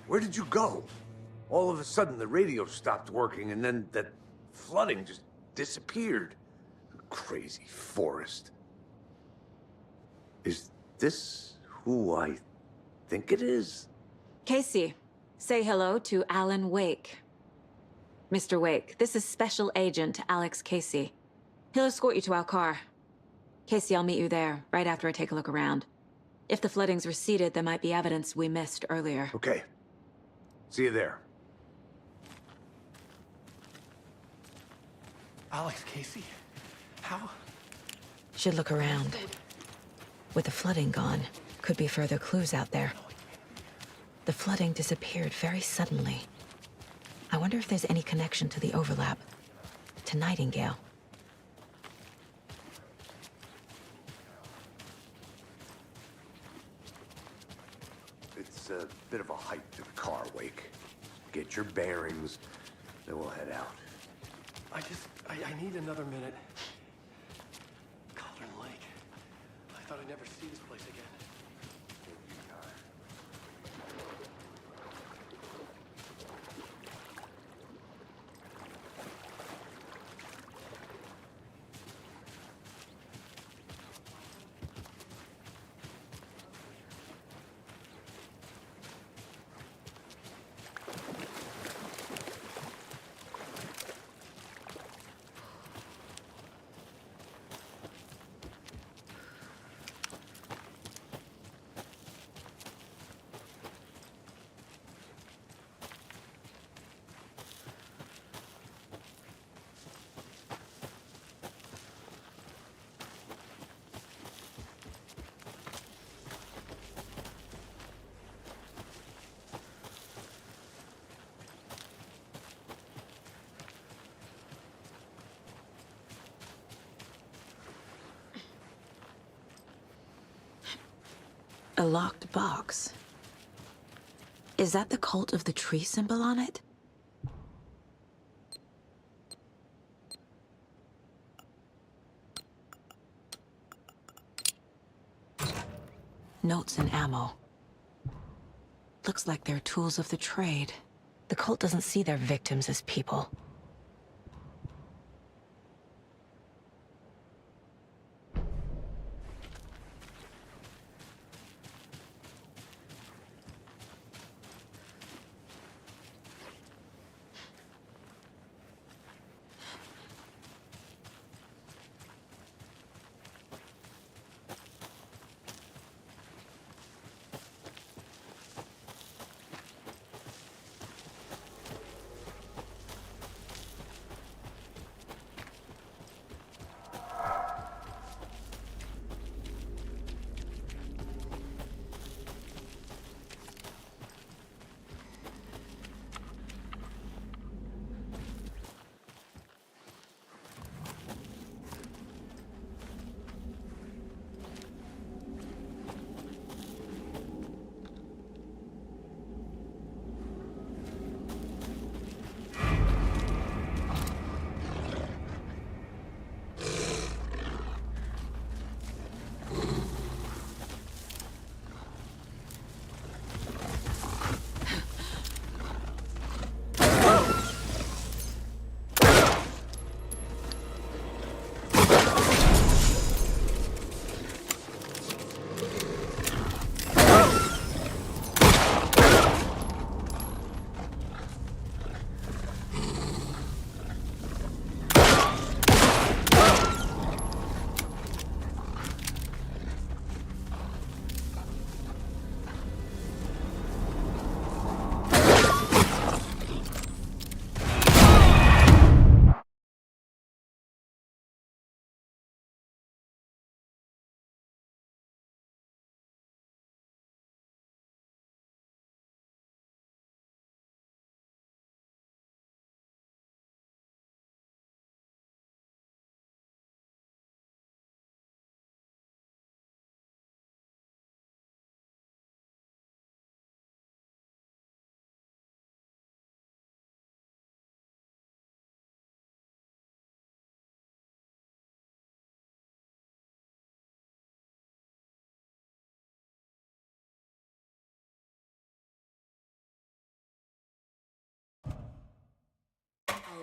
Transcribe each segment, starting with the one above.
Where did you go? All of a sudden, the radio stopped working, and then that flooding just disappeared. Crazy forest. Is this who I think it is? Casey, say hello to Alan Wake. Mr. Wake, this is Special Agent Alex Casey. He'll escort you to our car. Casey, I'll meet you there, right after I take a look around. If the flooding's receded, there might be evidence we missed earlier. Okay. See you there. Alex Casey? How? Should look around. With the flooding gone, could be further clues out there. The flooding disappeared very suddenly. I wonder if there's any connection to the overlap. To Nightingale. It's a bit of a hike to the car, Wake. Get your bearings, then we'll head out. I need another minute. Cauldron Lake. I thought I'd never see this place again. A locked box. Is that the cult of the tree symbol on it? Notes and ammo. Looks like they're tools of the trade. The cult doesn't see their victims as people.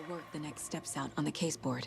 work the next steps out on the case board.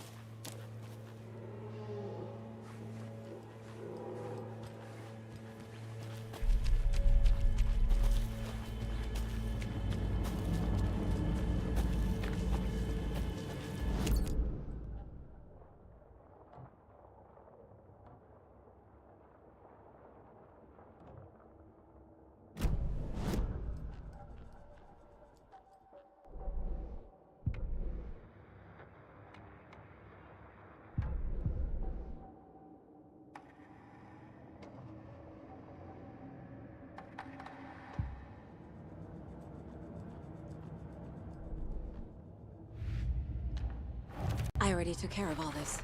I already took care of all this.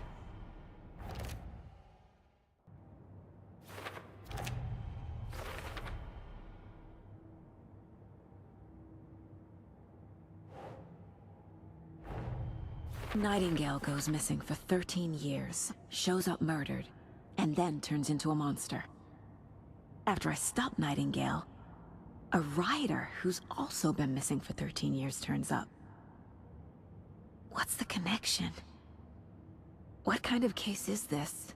Nightingale goes missing for 13 years, shows up murdered, and then turns into a monster. After I stop Nightingale, a rider who's also been missing for 13 years turns up. What's the connection? What kind of case is this?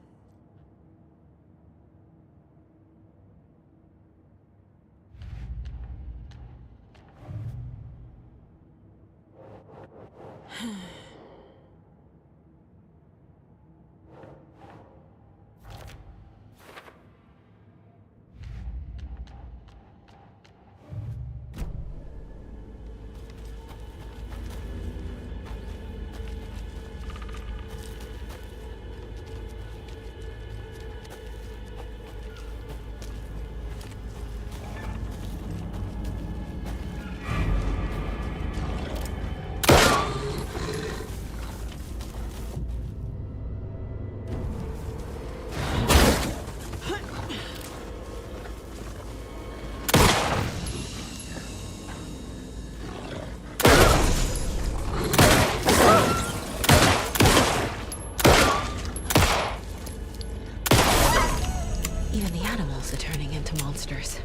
Even the animals are turning into monsters.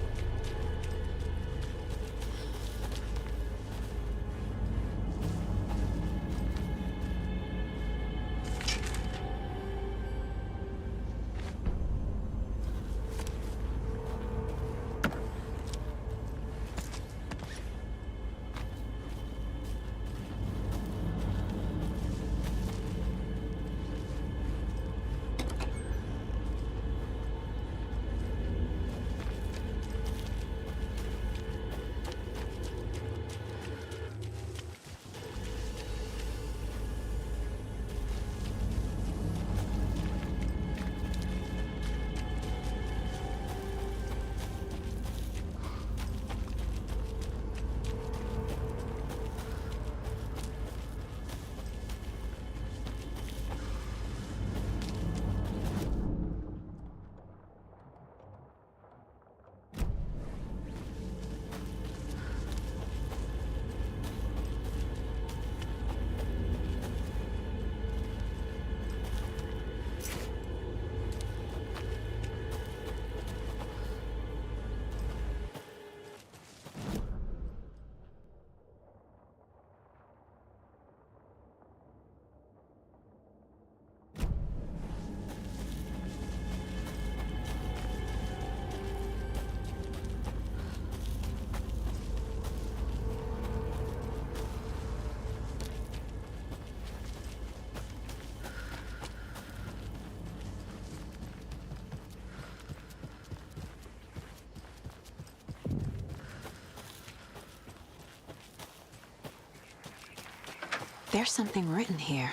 There's something written here.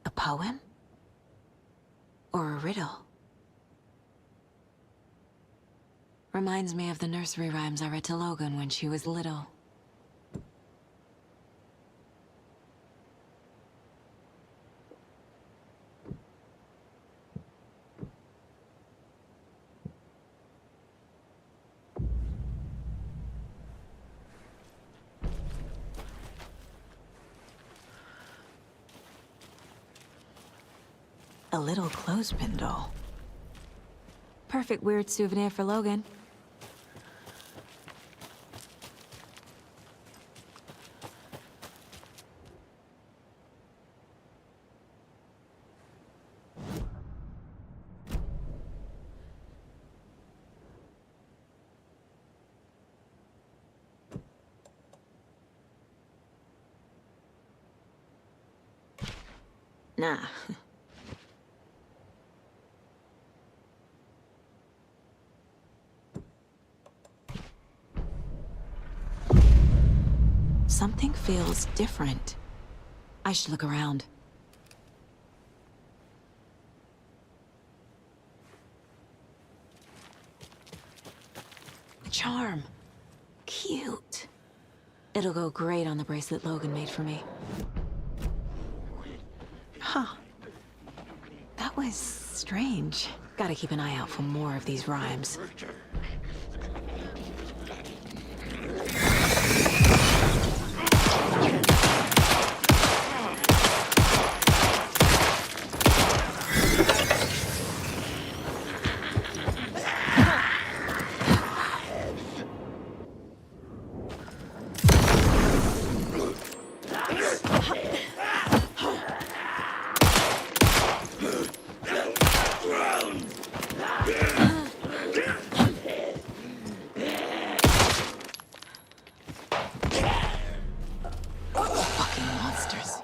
A poem? Or a riddle? Reminds me of the nursery rhymes I read to Logan when she was little. A little clothespin doll. Perfect weird souvenir for Logan. Nah. Something feels different. I should look around. A charm. Cute. It'll go great on the bracelet Logan made for me. Huh. That was strange. Gotta keep an eye out for more of these rhymes. Fucking monsters.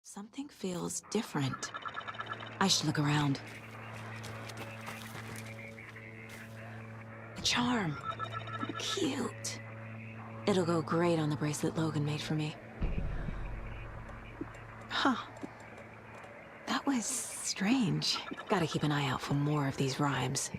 Something feels different. I should look around. A charm. Cute. It'll go great on the bracelet Logan made for me. Huh. That was strange. Gotta keep an eye out for more of these rhymes.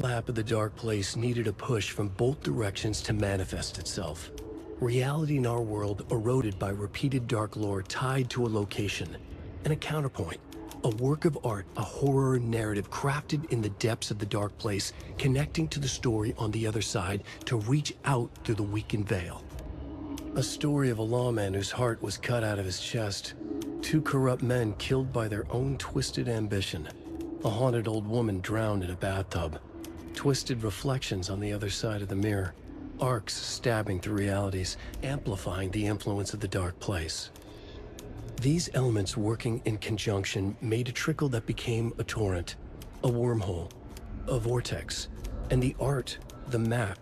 overlap of the Dark Place needed a push from both directions to manifest itself. Reality in our world eroded by repeated dark lore tied to a location, and a counterpoint. A work of art, a horror narrative crafted in the depths of the Dark Place, connecting to the story on the other side to reach out through the weakened veil. A story of a lawman whose heart was cut out of his chest. Two corrupt men killed by their own twisted ambition. A haunted old woman drowned in a bathtub. Twisted reflections on the other side of the mirror. Arcs stabbing through realities, amplifying the influence of the Dark Place. These elements working in conjunction made a trickle that became a torrent, a wormhole, a vortex, and the art, the map,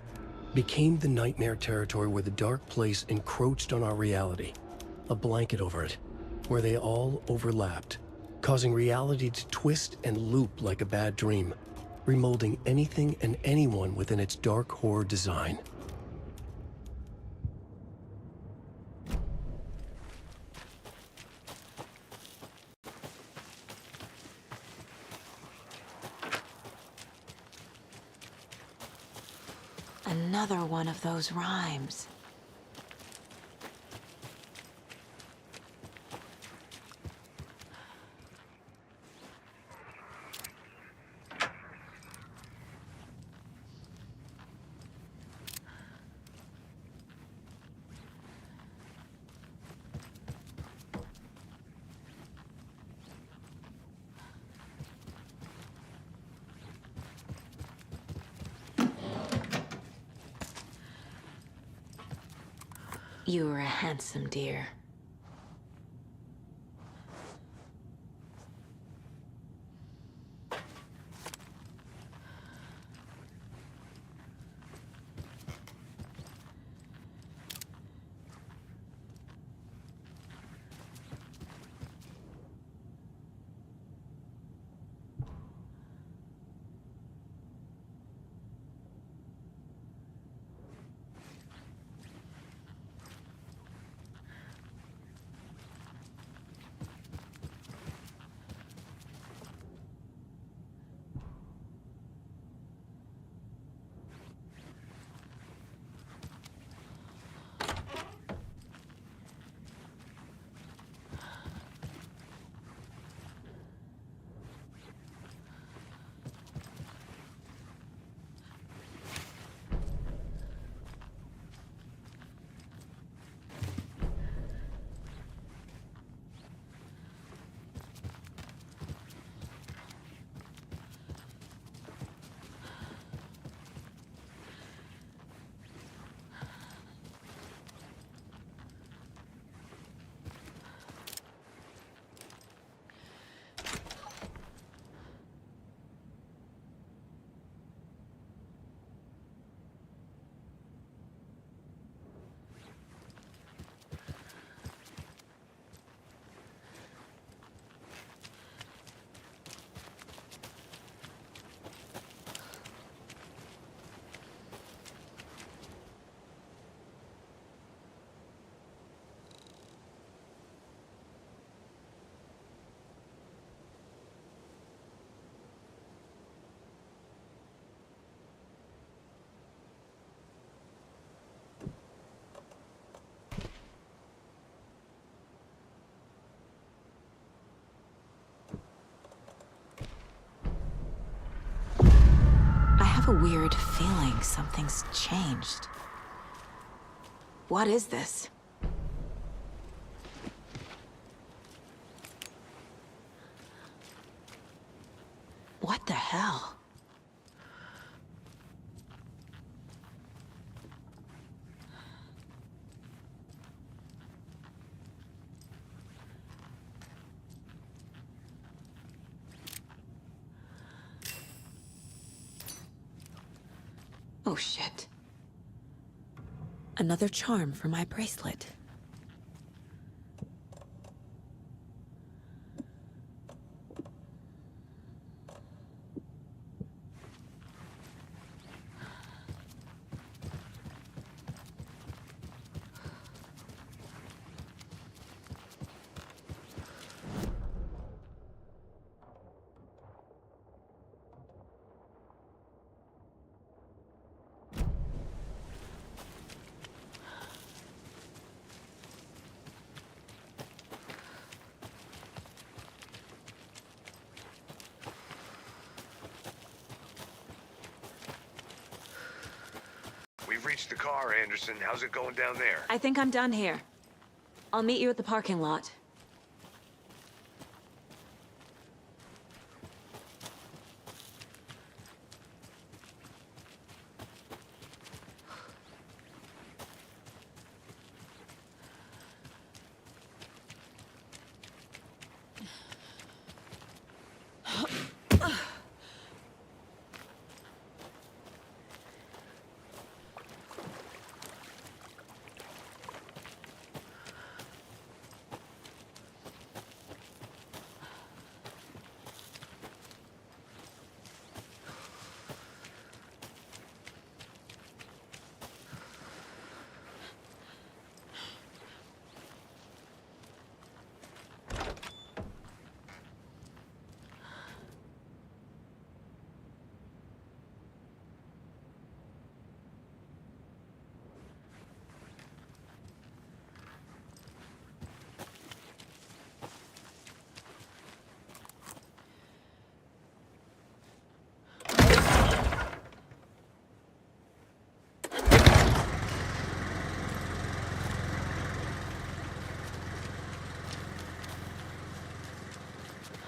became the nightmare territory where the Dark Place encroached on our reality, a blanket over it, where they all overlapped, causing reality to twist and loop like a bad dream, remolding anything and anyone within its dark horror design. Another one of those rhymes. You were a handsome deer. I have a weird feeling something's changed. What is this? What the hell? Oh shit. Another charm for my bracelet. reached the car, Anderson. How's it going down there? I think I'm done here. I'll meet you at the parking lot.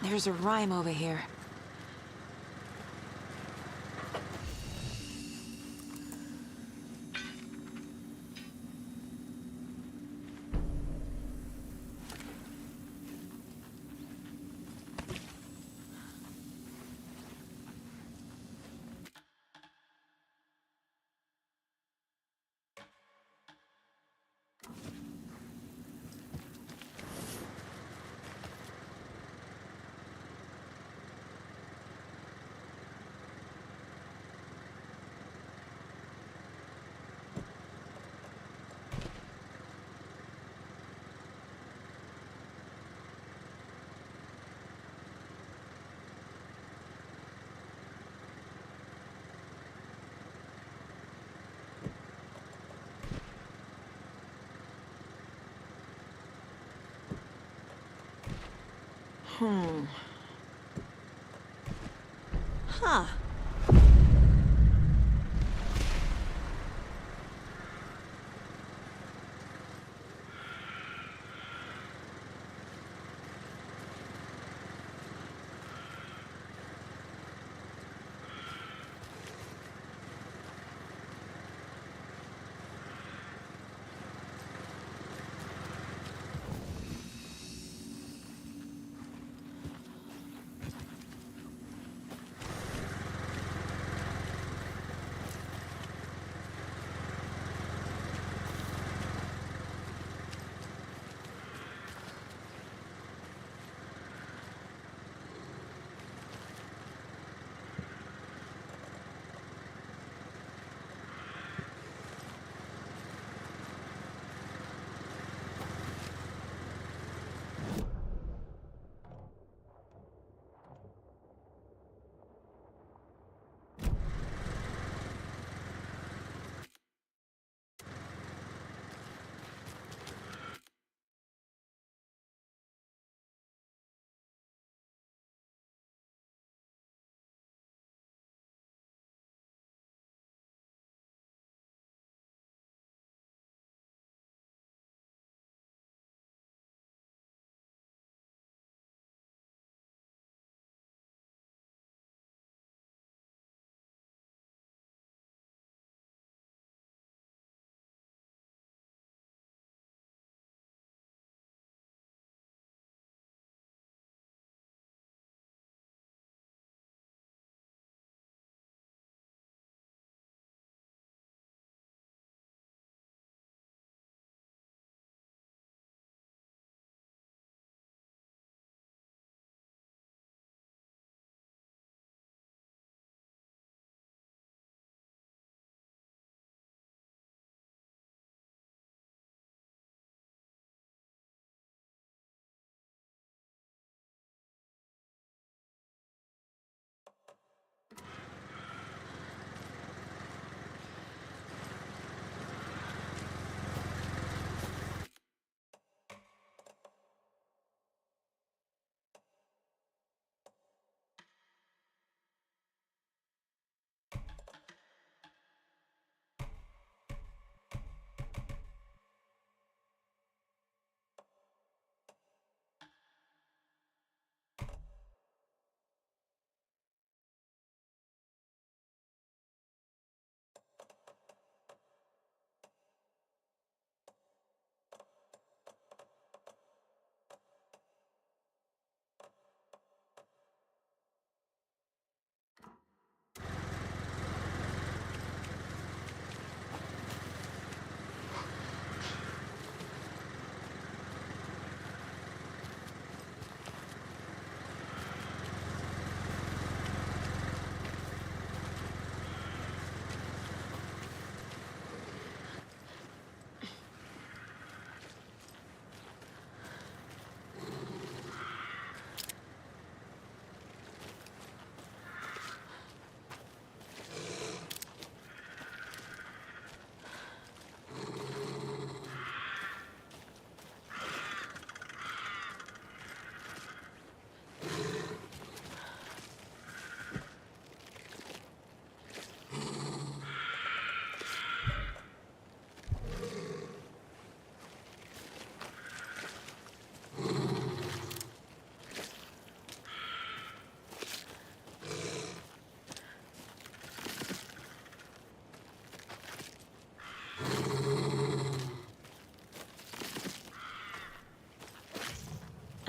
There's a rhyme over here. Huh.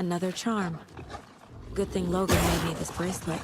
Another charm. Good thing Logan made me this bracelet.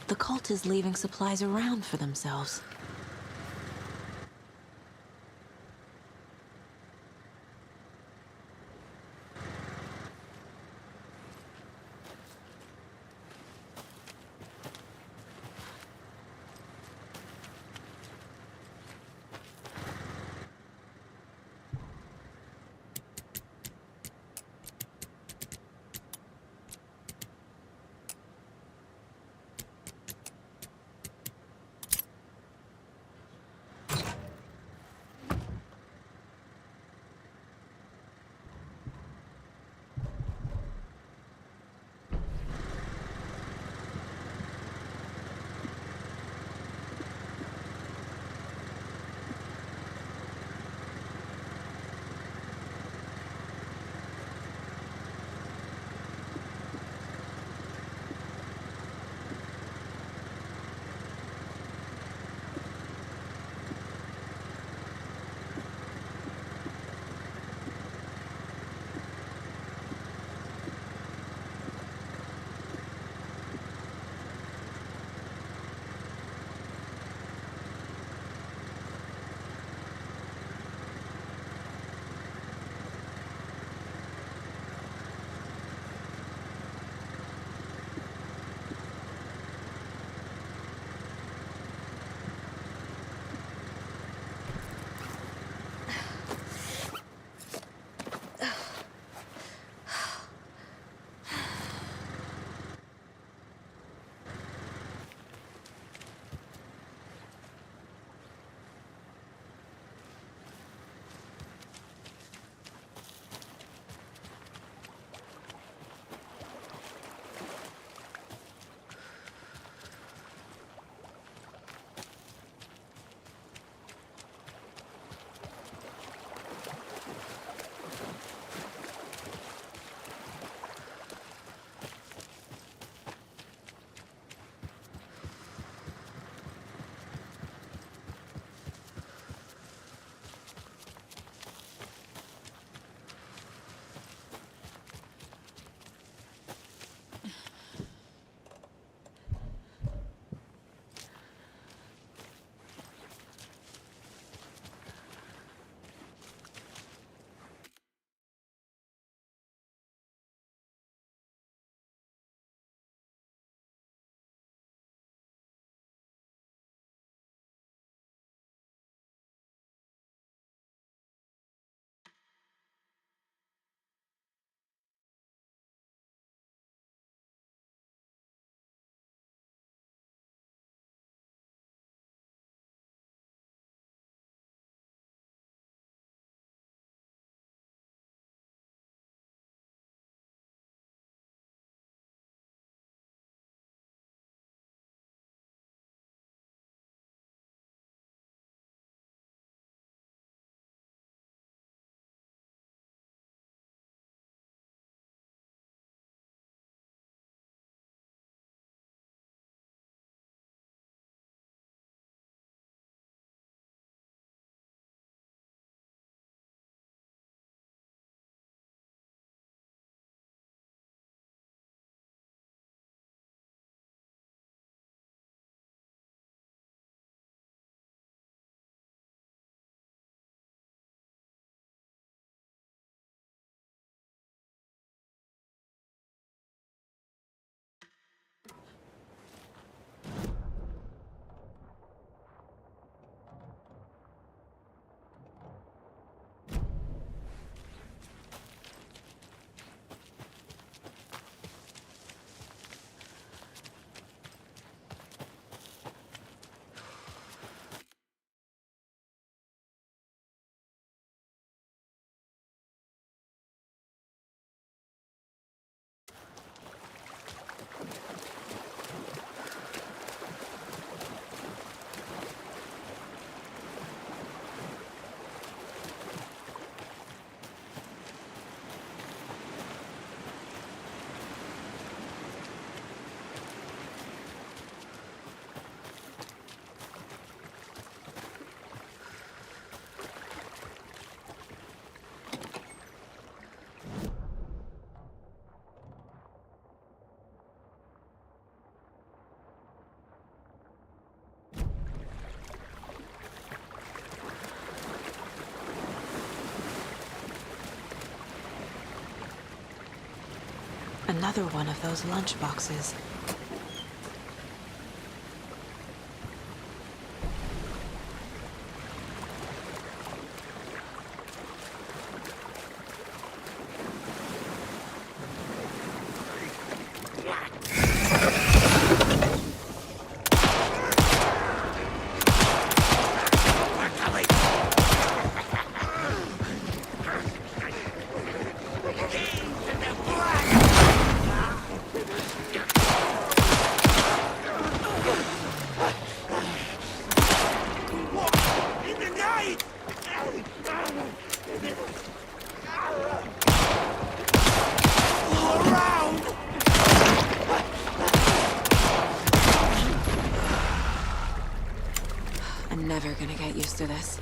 The cult is leaving supplies around for themselves. Another one of those lunch boxes. I'm never gonna get used to this.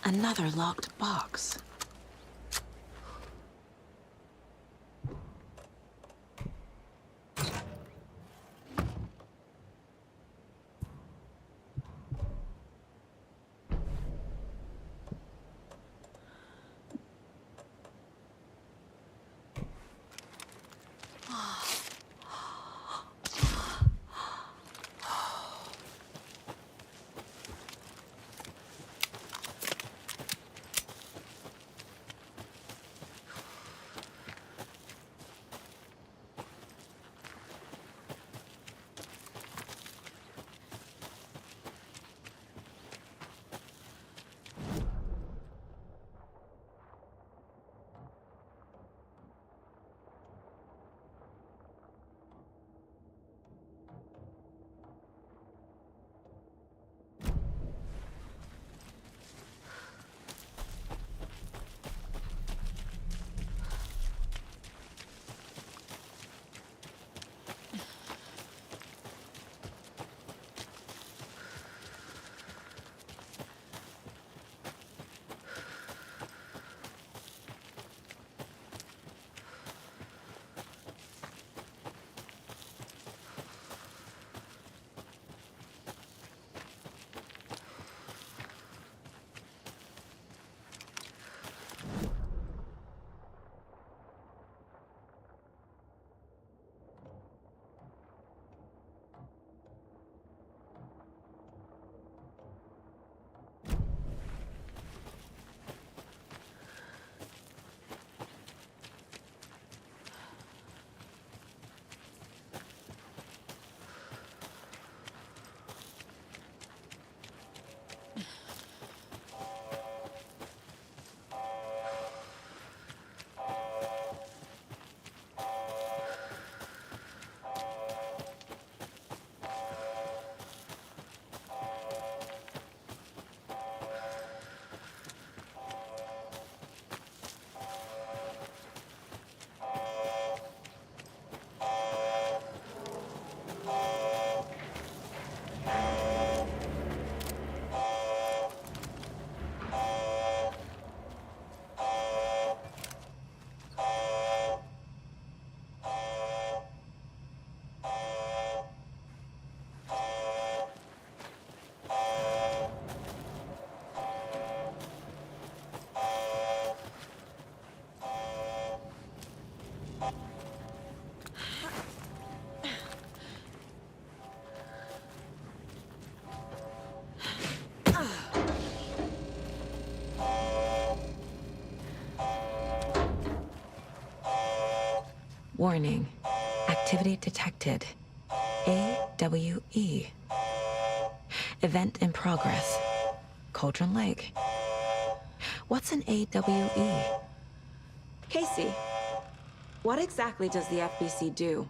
Another locked box. Warning. Activity detected. AWE. Event in progress. Cauldron Lake. What's an AWE? Casey, what exactly does the FBC do?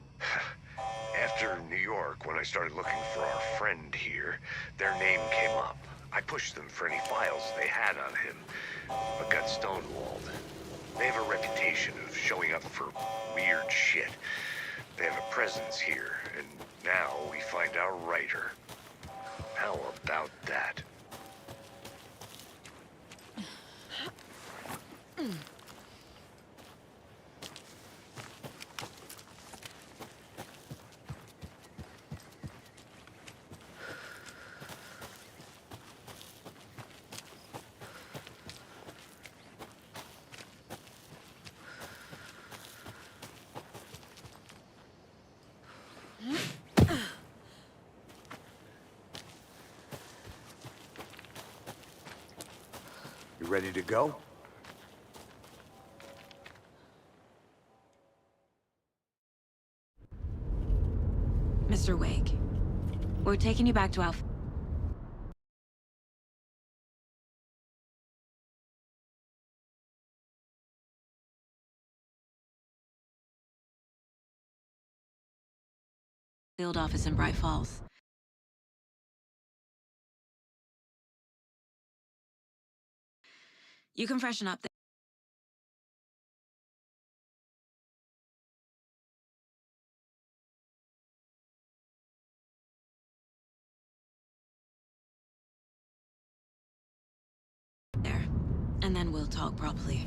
After New York, when I started looking for our friend here, their name came up. I pushed them for any files they had on him, but got stonewalled. They have a reputation of showing up for weird shit. They have a presence here, and now we find our writer. How about that? You ready to go? Mr. Wake, we're taking you back to Alpha. Field office in Bright Falls. You can freshen up there, and then we'll talk properly.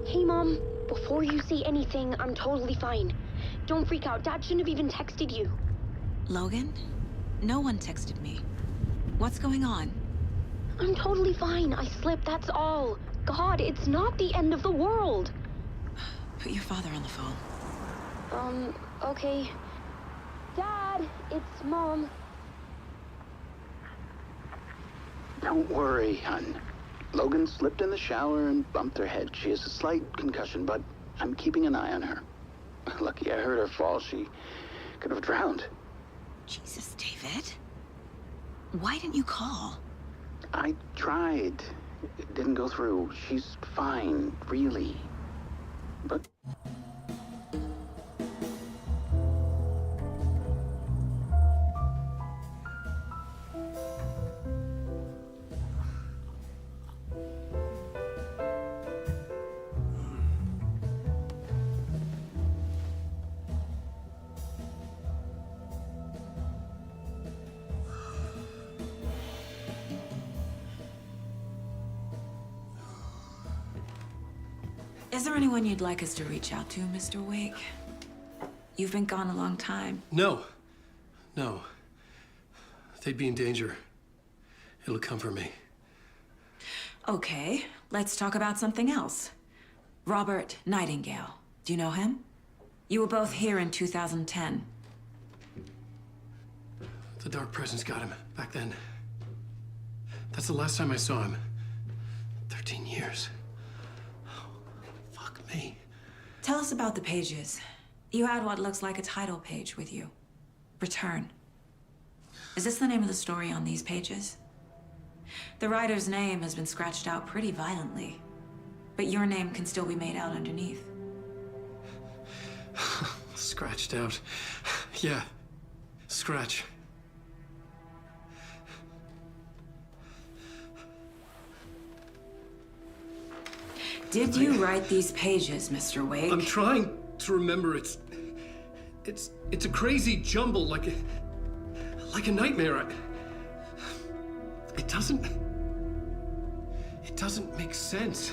Hey, Mom. Before you say anything, I'm totally fine. Don't freak out. Dad shouldn't have even texted you. Logan? No one texted me. What's going on? I'm totally fine. I slipped, that's all. God, it's not the end of the world. Put your father on the phone. Okay. Dad, it's Mom. Don't worry, hon. Logan slipped in the shower and bumped her head. She has a slight concussion, but I'm keeping an eye on her. Lucky I heard her fall. She could have drowned. Jesus, David. Why didn't you call? I tried. It didn't go through. She's fine, really. But... Is there anyone you'd like us to reach out to, Mr. Wake? You've been gone a long time. No. No. They'd be in danger. It'll come for me. Okay, let's talk about something else. Robert Nightingale. Do you know him? You were both here in 2010. The Dark Presence got him back then. That's the last time I saw him. 13 years. Oh, fuck me. Tell us about the pages. You had what looks like a title page with you. Return. Is this the name of the story on these pages? The writer's name has been scratched out pretty violently, but your name can still be made out underneath. Scratched out. Yeah. Scratch. Did you write these pages, Mr. Wake? I'm trying to remember. It's a crazy jumble, like a nightmare. It doesn't make sense.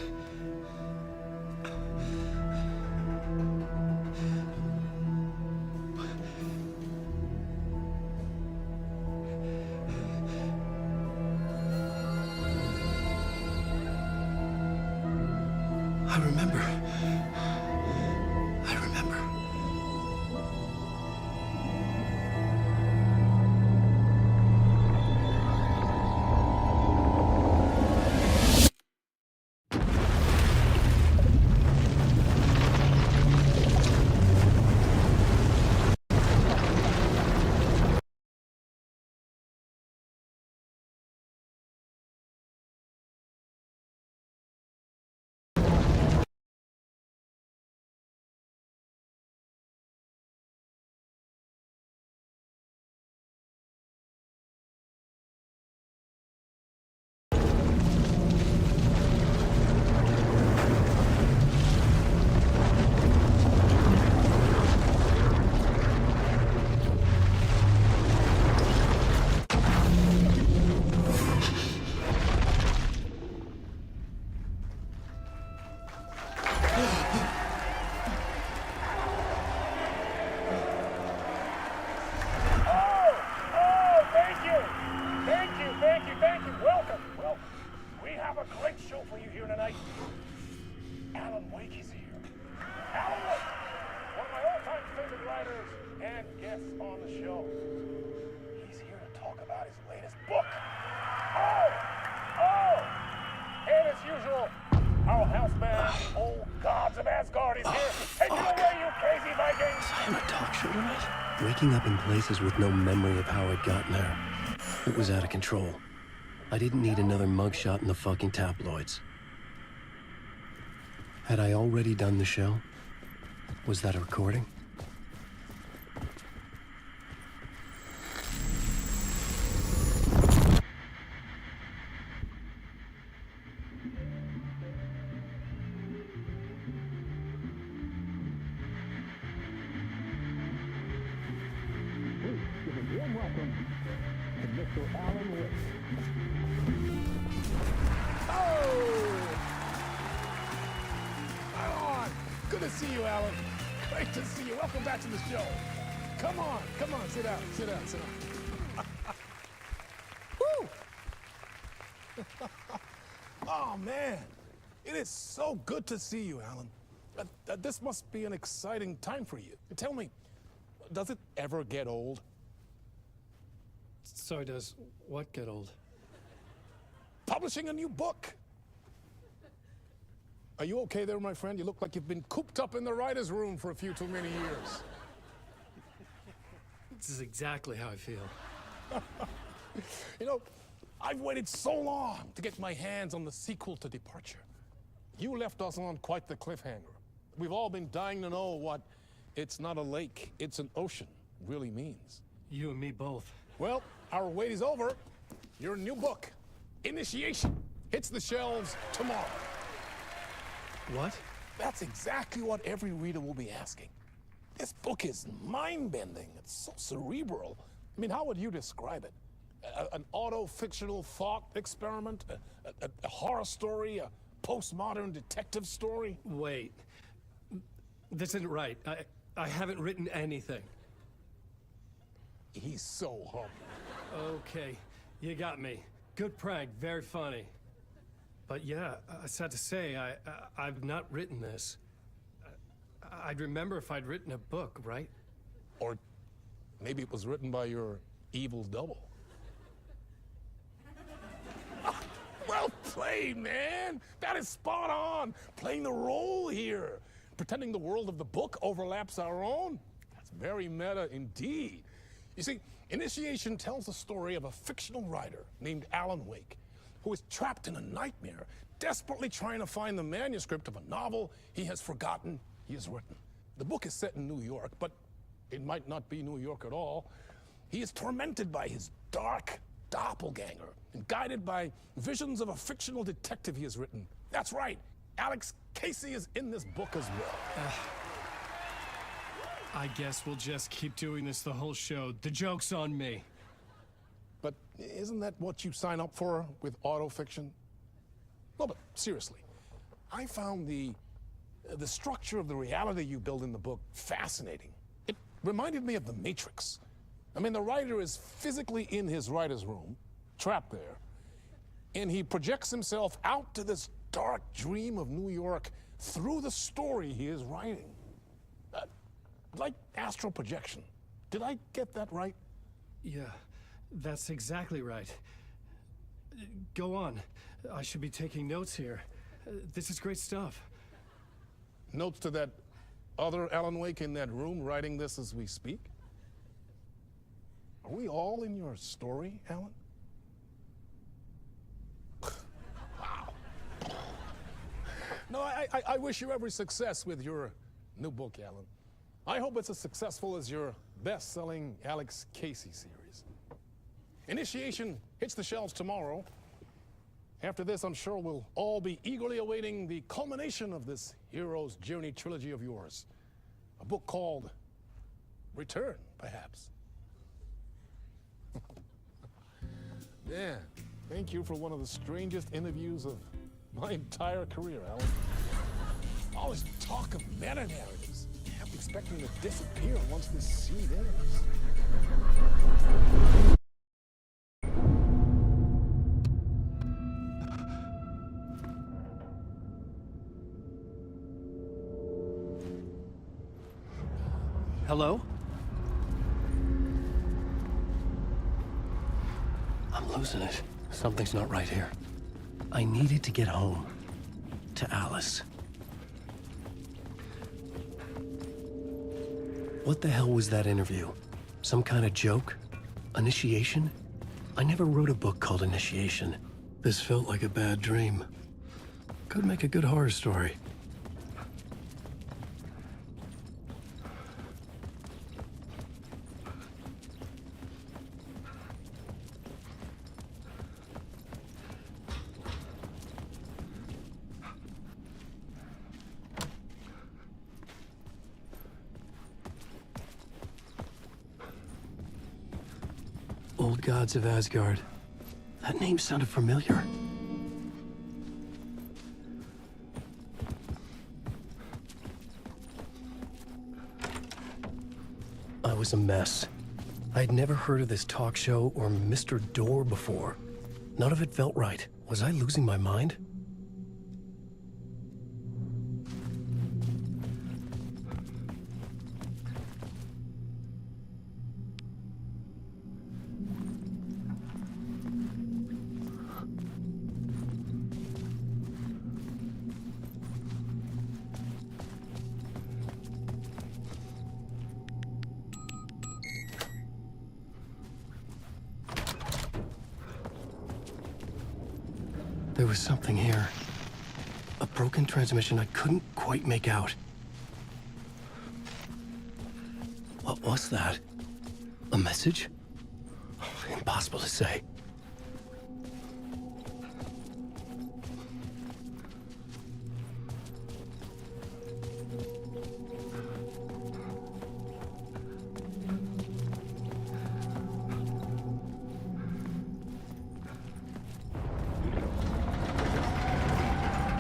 I remember. tonight? Waking up in places with no memory of how I'd gotten there. It was out of control. I didn't need another mugshot in the fucking tabloids. Had I already done the show? Was that a recording? Good to see you, Alan. Great to see you. Welcome back to the show. Come on, sit down, sit down. Woo! Oh, man. It is so good to see you, Alan. This must be an exciting time for you. Tell me, does it ever get old? Sorry, does what get old? Publishing a new book. Are you okay there, my friend? You look like you've been cooped up in the writer's room for a few too many years. This is exactly how I feel. You know, I've waited so long to get my hands on the sequel to Departure. You left us on quite the cliffhanger. We've all been dying to know what "it's not a lake, it's an ocean" really means. You and me both. Well, our wait is over. Your new book, Initiation, hits the shelves tomorrow. What? That's exactly what every reader will be asking. This book is mind-bending. It's so cerebral. I mean, how would you describe it? An auto-fictional thought experiment? A horror story? A postmodern detective story? Wait. This isn't right. I haven't written anything. He's so humble. Okay, you got me. Good prank, very funny. But yeah, sad to say, I've not written this. I'd remember if I'd written a book, right? Or maybe it was written by your evil double. Well played, man! That is spot on! Playing the role here. Pretending the world of the book overlaps our own. That's very meta indeed. You see, Initiation tells the story of a fictional writer named Alan Wake, who is trapped in a nightmare, desperately trying to find the manuscript of a novel he has forgotten he has written. The book is set in New York, but it might not be New York at all. He is tormented by his dark doppelganger and guided by visions of a fictional detective he has written. That's right, Alex Casey is in this book as well. I guess we'll just keep doing this the whole show. The joke's on me. But isn't that what you sign up for with autofiction? No, but seriously, I found the structure of the reality you build in the book fascinating. It reminded me of The Matrix. I mean, the writer is physically in his writer's room, trapped there, and he projects himself out to this dark dream of New York through the story he is writing. Like astral projection. Did I get that right? Yeah, that's exactly right. Go on. I should be taking notes here. This is great stuff. Notes to that other Alan Wake in that room writing this as we speak? Are we all in your story, Alan? Wow. No, I wish you every success with your new book, Alan. I hope it's as successful as your best-selling Alex Casey series. Initiation hits the shelves tomorrow. After this, I'm sure we'll all be eagerly awaiting the culmination of this hero's journey trilogy of yours. A book called Return, perhaps. Man, thank you for one of the strangest interviews of my entire career, Alan. All this talk of meta-narratives. I'm expecting to disappear once this scene ends. Hello? I'm losing it. Something's not right here. I needed to get home. To Alice. What the hell was that interview? Some kind of joke? Initiation? I never wrote a book called Initiation. This felt like a bad dream. Could make a good horror story. Old Gods of Asgard. That name sounded familiar. I was a mess. I'd never heard of this talk show or Mr. Door before. None of it felt right. Was I losing my mind? There was something here. A broken transmission I couldn't quite make out. What was that? A message? Impossible to say.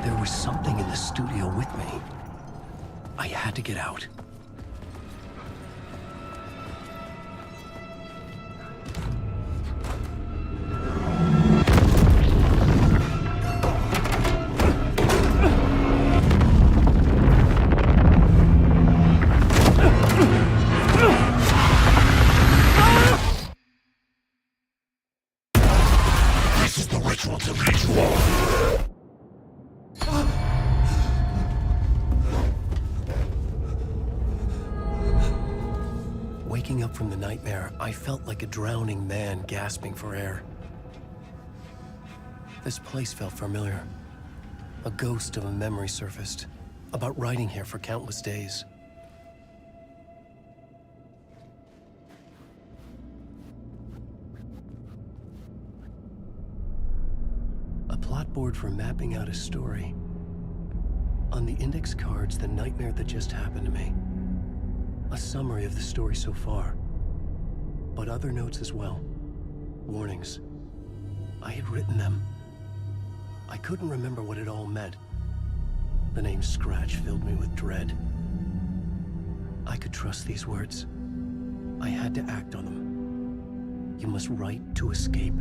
There was something in the studio with me. I had to get out. This is the ritual to lead you all. Waking up from the nightmare, I felt like a drowning man gasping for air. This place felt familiar. A ghost of a memory surfaced, about riding here for countless days. A plot board for mapping out a story. On the index cards, the nightmare that just happened to me. A summary of the story so far, but other notes as well. Warnings. I had written them. I couldn't remember what it all meant. The name Scratch filled me with dread. I could trust these words. I had to act on them. You must write to escape.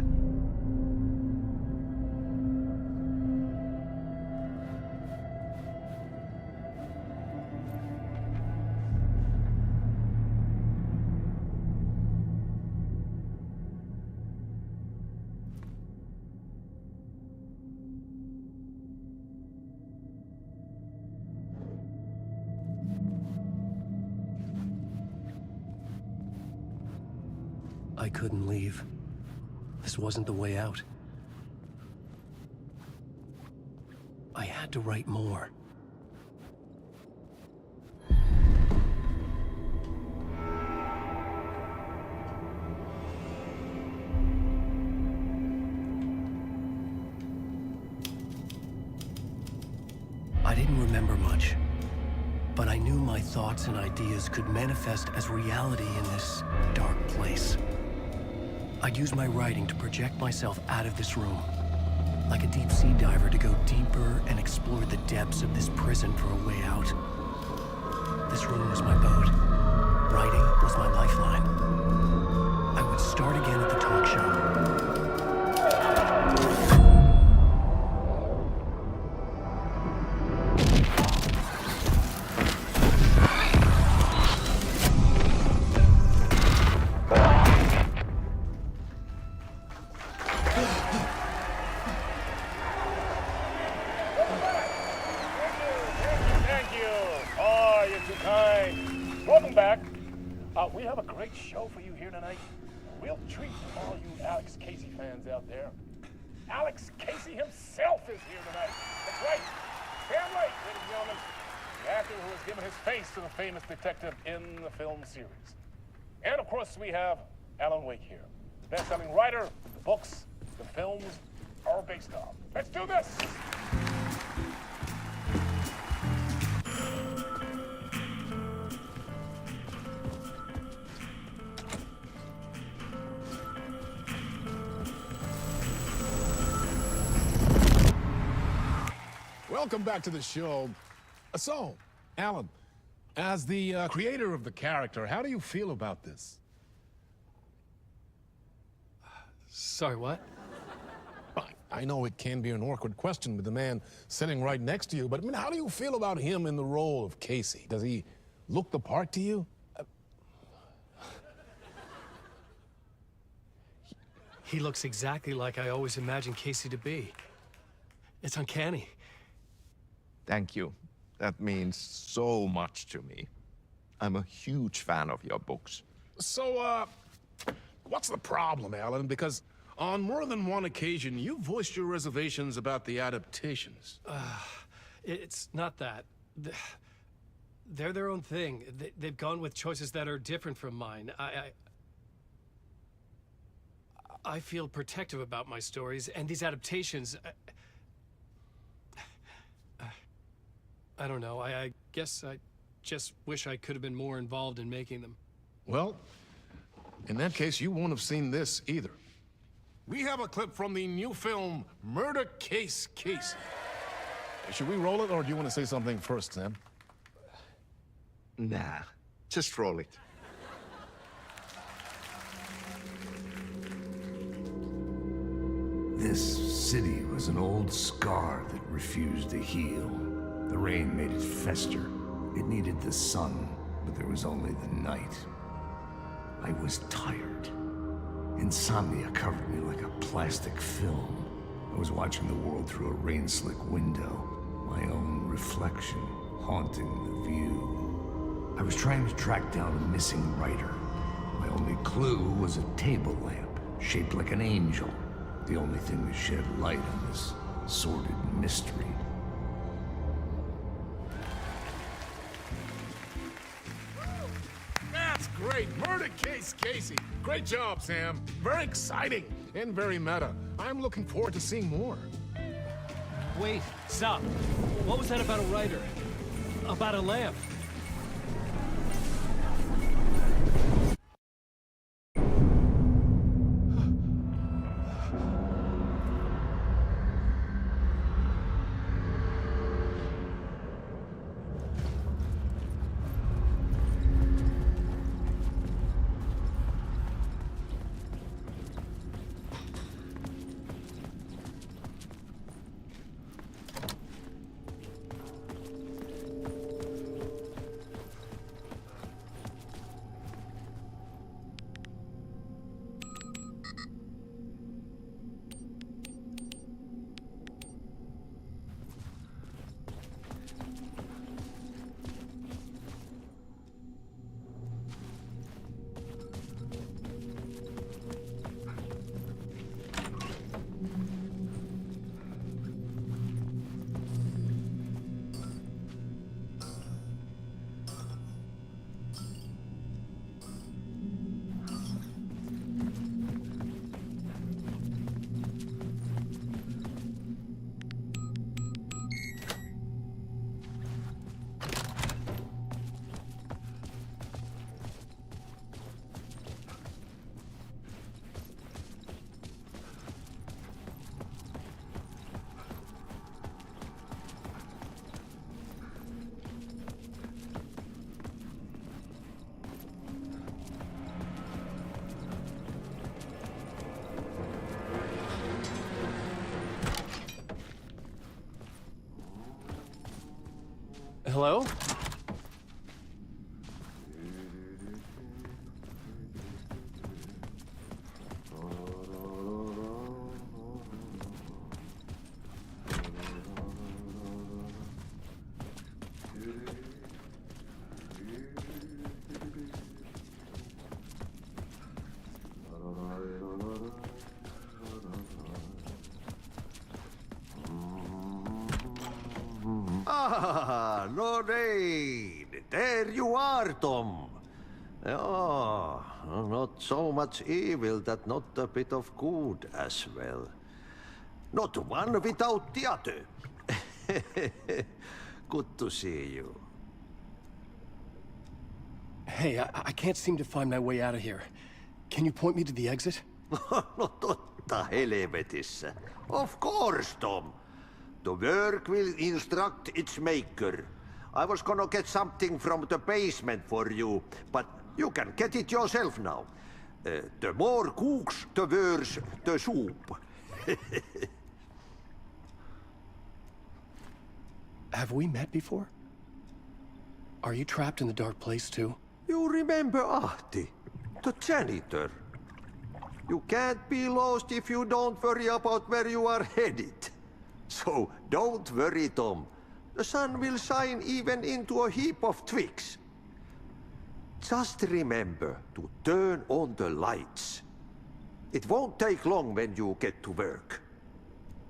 I couldn't leave. This wasn't the way out. I had to write more. I didn't remember much, but I knew my thoughts and ideas could manifest as reality in this dark place. I'd use my writing to project myself out of this room, like a deep-sea diver to go deeper and explore the depths of this prison for a way out. This room was my boat. Writing was my lifeline. I would start again at the talk show. Thank you. Oh, you're too kind. Welcome back. we have a great show for you here tonight. A real treat for all you Alex Casey fans out there. Alex Casey himself is here tonight. That's right. Sam Lake, ladies and gentlemen. The actor who has given his face to the famous detective in the film series. And of course, we have Alan Wake here. The best-selling writer, the books, the films are based on. Let's do this! Welcome back to the show. So, Alan, as the creator of the character, how do you feel about this? Sorry, what? I know it can be an awkward question with the man sitting right next to you, but I mean, how do you feel about him in the role of Casey? Does he look the part to you? He looks exactly like I always imagined Casey to be. It's uncanny. Thank you. That means so much to me. I'm a huge fan of your books. So, what's the problem, Alan? Because on more than one occasion, you voiced your reservations about the adaptations. It's not that. They're their own thing. They've gone with choices that are different from mine. I feel protective about my stories, and these adaptations... I don't know. I guess I just wish I could have been more involved in making them. Well, in that case, you won't have seen this either. We have a clip from the new film, Murder Case Casey. Should we roll it, or do you want to say something first, Sam? Nah, just roll it. This city was an old scar that refused to heal. The rain made it fester. It needed the sun, but there was only the night. I was tired. Insomnia covered me like a plastic film. I was watching the world through a rain-slick window, my own reflection haunting the view. I was trying to track down a missing writer. My only clue was a table lamp, shaped like an angel, the only thing that shed light on this sordid mystery. That's great! Murder Case Casey! Great job, Sam. Very exciting and very meta. I'm looking forward to seeing more. Wait, stop. What was that about a writer? About a lamp? Hello? Ah, Lorraine! There you are, Tom. Oh, not so much evil that not a bit of good as well. Not one without the other. Good to see you. Hey, I can't seem to find my way out of here. Can you point me to the exit? No totta helvetissä. Of course, Tom. The work will instruct its maker. I was gonna get something from the basement for you, but you can get it yourself now. The more cooks, the worse the soup. Have we met before? Are you trapped in the dark place too? You remember Ahti, the janitor. You can't be lost if you don't worry about where you are headed. So don't worry, Tom. The sun will shine even into a heap of twigs. Just remember to turn on the lights. It won't take long when you get to work.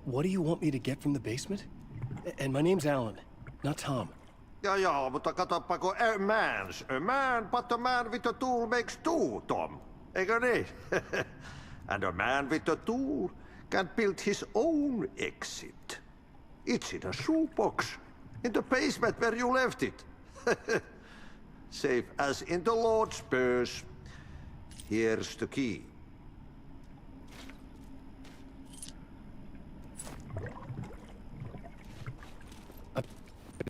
What do you want me to get from the basement? And my name's Alan, not Tom. Ja, mutta katsoppa, a man, but a man with a tool makes two, Tom. Eikö niin? And a man with a tool can build his own exit. It's in a shoebox, in the basement where you left it. Safe as in the Lord's purse. Here's the key.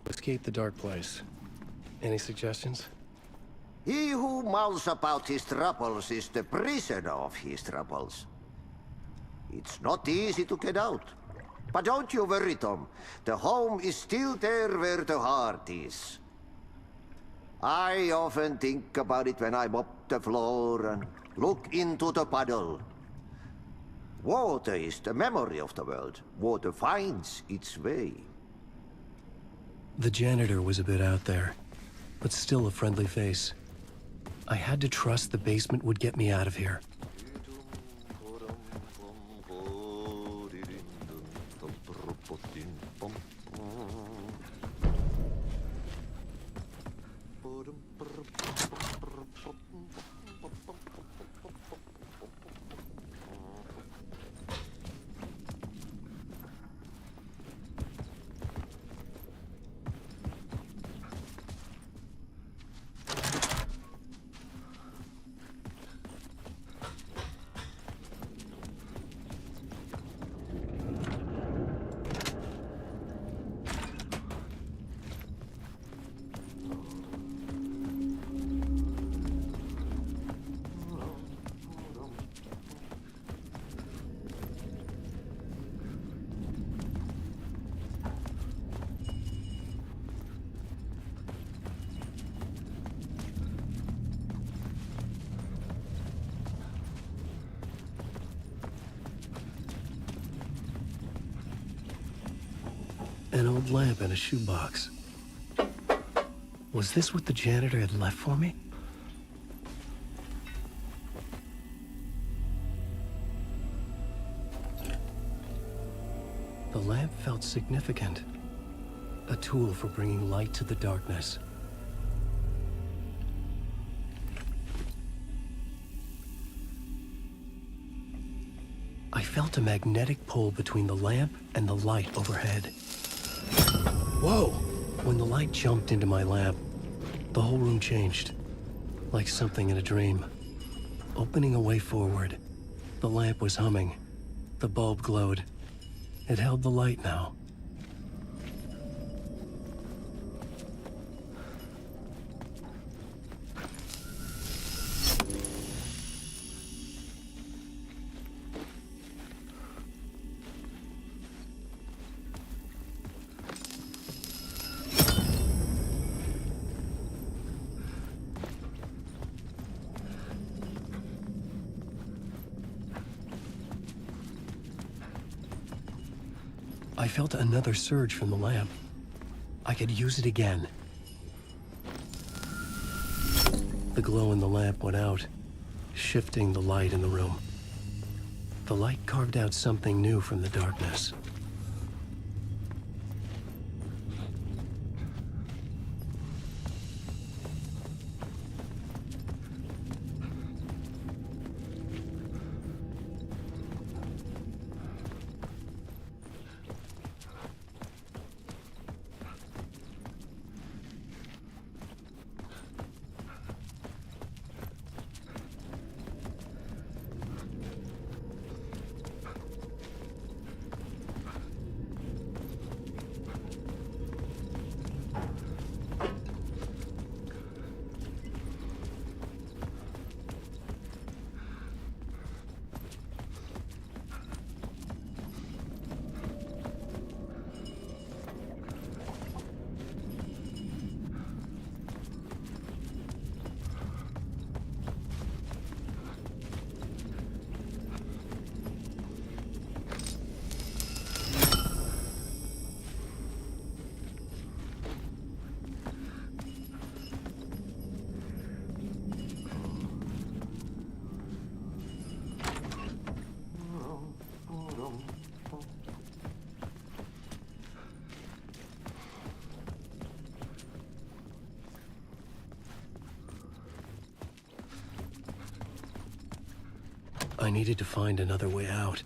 Escape the dark place. Any suggestions? He who mouths about his troubles is the prisoner of his troubles. It's not easy to get out. But don't you worry, Tom. The home is still there where the heart is. I often think about it when I mop the floor and look into the puddle. Water is the memory of the world. Water finds its way. The janitor was a bit out there, but still a friendly face. I had to trust the basement would get me out of here. An old lamp in a shoebox. Was this what the janitor had left for me? The lamp felt significant. A tool for bringing light to the darkness. I felt a magnetic pull between the lamp and the light overhead. Whoa! When the light jumped into my lamp, the whole room changed. Like something in a dream. Opening a way forward. The lamp was humming. The bulb glowed. It held the light now. I felt another surge from the lamp. I could use it again. The glow in the lamp went out, shifting the light in the room. The light carved out something new from the darkness. I needed to find another way out.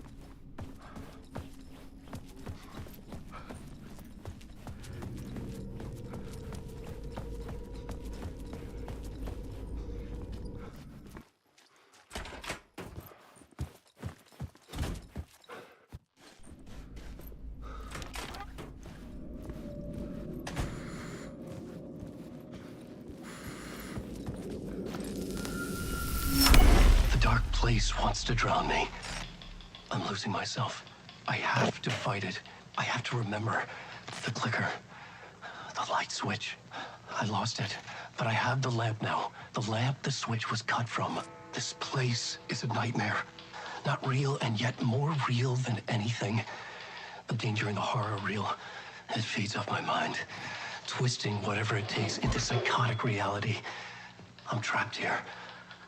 Place wants to drown me. I'm losing myself. I have to fight it. I have to remember. The clicker. The light switch. I lost it. But I have the lamp now. The lamp the switch was cut from. This place is a nightmare. Not real, and yet more real than anything. The danger in the horror reel. It feeds off my mind. Twisting whatever it takes into psychotic reality. I'm trapped here.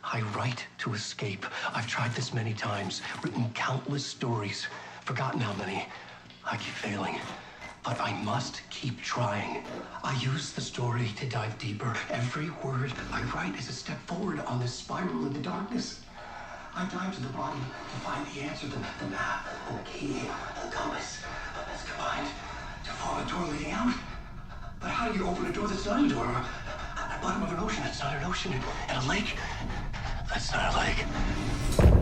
I write to escape. I've tried this many times, written countless stories, forgotten how many. I keep failing, but I must keep trying. I use the story to dive deeper. Every word I write is a step forward on this spiral in the darkness. I dive to the bottom to find the answer, the map, and the key, and the compass. It's combined to form a door leading out. But how do you open a door that's not a door? At the bottom of an ocean that's not an ocean, and a lake that's not a lake.